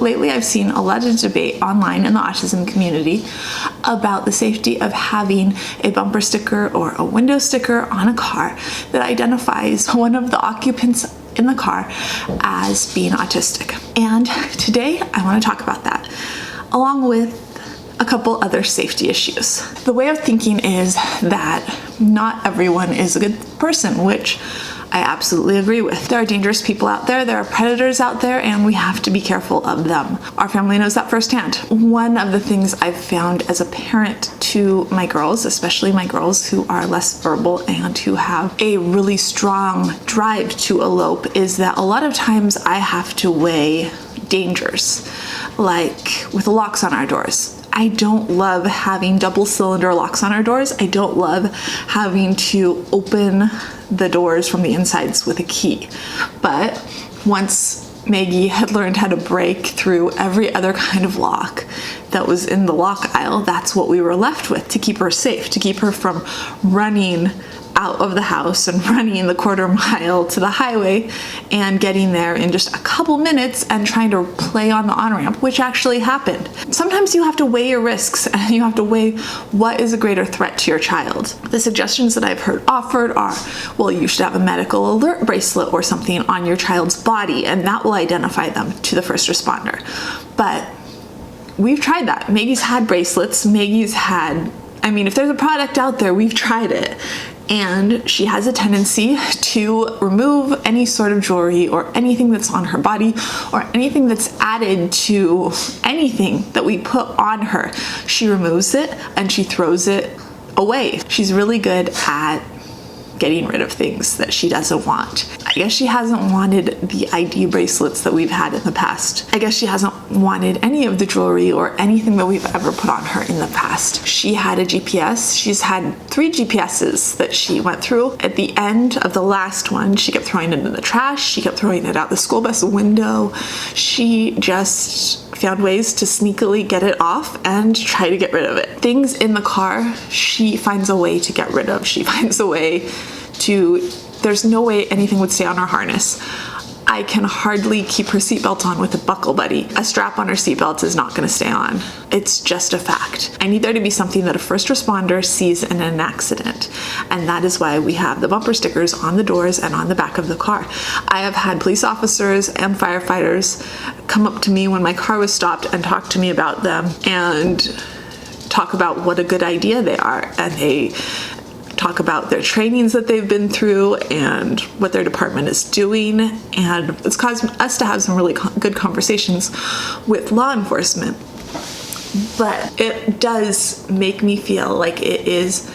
Lately, I've seen a lot of debate online in the autism community about the safety of having a bumper sticker or a window sticker on a car that identifies one of the occupants in the car as being autistic. And today I want to talk about that, along with a couple other safety issues. The way of thinking is that not everyone is a good person, which I absolutely agree with. There are dangerous people out there, there are predators out there, and we have to be careful of them. Our family knows that firsthand. One of the things I've found as a parent to my girls, especially my girls who are less verbal and who have a really strong drive to elope, is that a lot of times I have to weigh dangers, like with locks on our doors. I don't love having double cylinder locks on our doors. I don't love having to open the doors from the insides with a key. But once Maggie had learned how to break through every other kind of lock that was in the lock aisle, that's what we were left with to keep her safe, to keep her from running out of the house and running the quarter mile to the highway and getting there in just a couple minutes and trying to play on the on-ramp, which actually happened. Sometimes you have to weigh your risks and you have to weigh what is a greater threat to your child. The suggestions that I've heard offered are, well, you should have a medical alert bracelet or something on your child's body, and that will identify them to the first responder. But we've tried that. Maggie's had bracelets. Maggie's had, if there's a product out there, we've tried it. And she has a tendency to remove any sort of jewelry or anything that's on her body or anything that's added to anything that we put on her. She removes it and she throws it away. She's really good at getting rid of things that she doesn't want. I guess she hasn't wanted the ID bracelets that we've had in the past. I guess she hasn't wanted any of the jewelry or anything that we've ever put on her in the past. She had a GPS. She's had 3 GPSs that she went through. At the end of the last one, she kept throwing it in the trash. She kept throwing it out the school bus window. She just found ways to sneakily get it off and try to get rid of it. Things in the car, she finds a way to get rid of. She finds a way there's no way anything would stay on her harness. I can hardly keep her seatbelt on with a buckle buddy. A strap on her seatbelt is not going to stay on. It's just a fact. I need there to be something that a first responder sees in an accident. And that is why we have the bumper stickers on the doors and on the back of the car. I have had police officers and firefighters come up to me when my car was stopped and talk to me about them and talk about what a good idea they are. And they talk about their trainings that they've been through and what their department is doing, and it's caused us to have some really good conversations with law enforcement. But it does make me feel like it is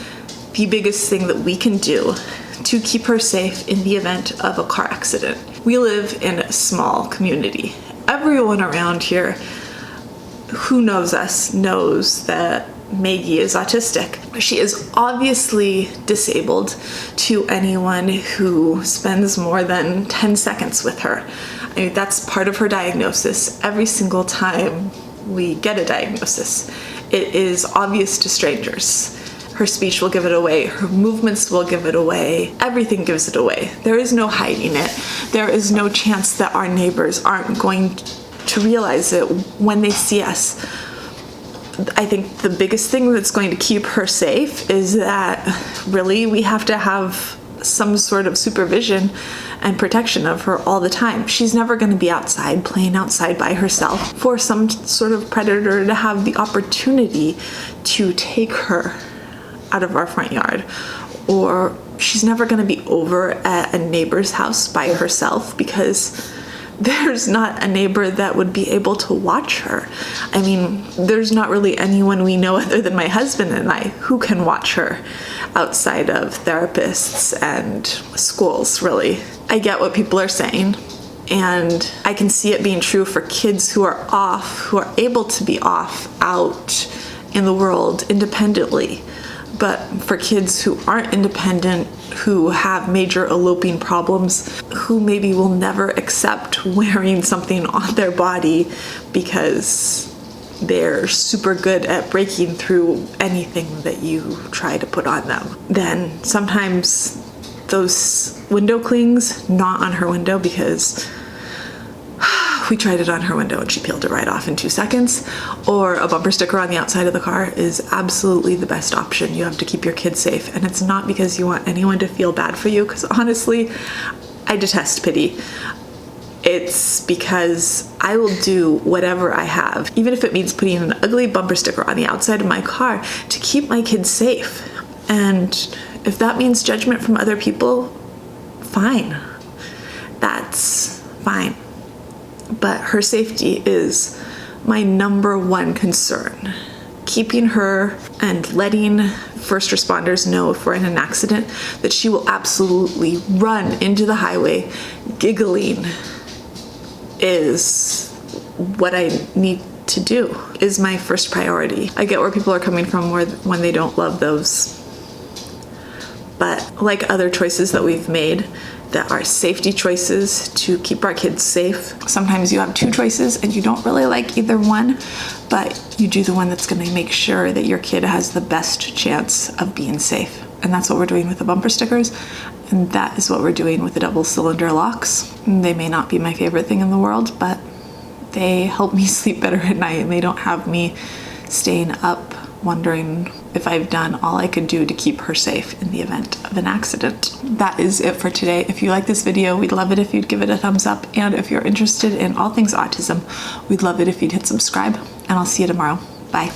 the biggest thing that we can do to keep her safe in the event of a car accident. We live in a small community. Everyone around here who knows us knows that Maggie is autistic. She is obviously disabled to anyone who spends more than 10 seconds with her. That's part of her diagnosis. Every single time we get a diagnosis, it is obvious to strangers. Her speech will give it away. Her movements will give it away. Everything gives it away. There is no hiding it. There is no chance that our neighbors aren't going to realize it when they see us. I think the biggest thing that's going to keep her safe is that really we have to have some sort of supervision and protection of her all the time. She's never going to be outside, playing outside by herself for some sort of predator to have the opportunity to take her out of our front yard. Or she's never going to be over at a neighbor's house by herself because there's not a neighbor that would be able to watch her. There's not really anyone we know other than my husband and I who can watch her outside of therapists and schools, really. I get what people are saying, and I can see it being true for kids who are off, who are able to be off out in the world independently. But for kids who aren't independent, who have major eloping problems, who maybe will never accept wearing something on their body because they're super good at breaking through anything that you try to put on them, then sometimes those window clings, not on her window, because we tried it on her window and she peeled it right off in 2 seconds. Or a bumper sticker on the outside of the car is absolutely the best option. You have to keep your kids safe. And it's not because you want anyone to feel bad for you, because honestly, I detest pity. It's because I will do whatever I have, even if it means putting an ugly bumper sticker on the outside of my car, to keep my kids safe. And if that means judgment from other people, fine. That's fine. But her safety is my number one concern. Keeping her and letting first responders know if we're in an accident that she will absolutely run into the highway giggling is what I need to do, is my first priority. I get where people are coming from when they don't love those. But like other choices that we've made that are safety choices to keep our kids safe, sometimes you have two choices and you don't really like either one, but you do the one that's going to make sure that your kid has the best chance of being safe. And that's what we're doing with the bumper stickers. And that is what we're doing with the double cylinder locks. They may not be my favorite thing in the world, but they help me sleep better at night, and they don't have me staying up wondering if I've done all I could do to keep her safe in the event of an accident. That is it for today. If you like this video, we'd love it if you'd give it a thumbs up. And if you're interested in all things autism, we'd love it if you'd hit subscribe. And I'll see you tomorrow. Bye.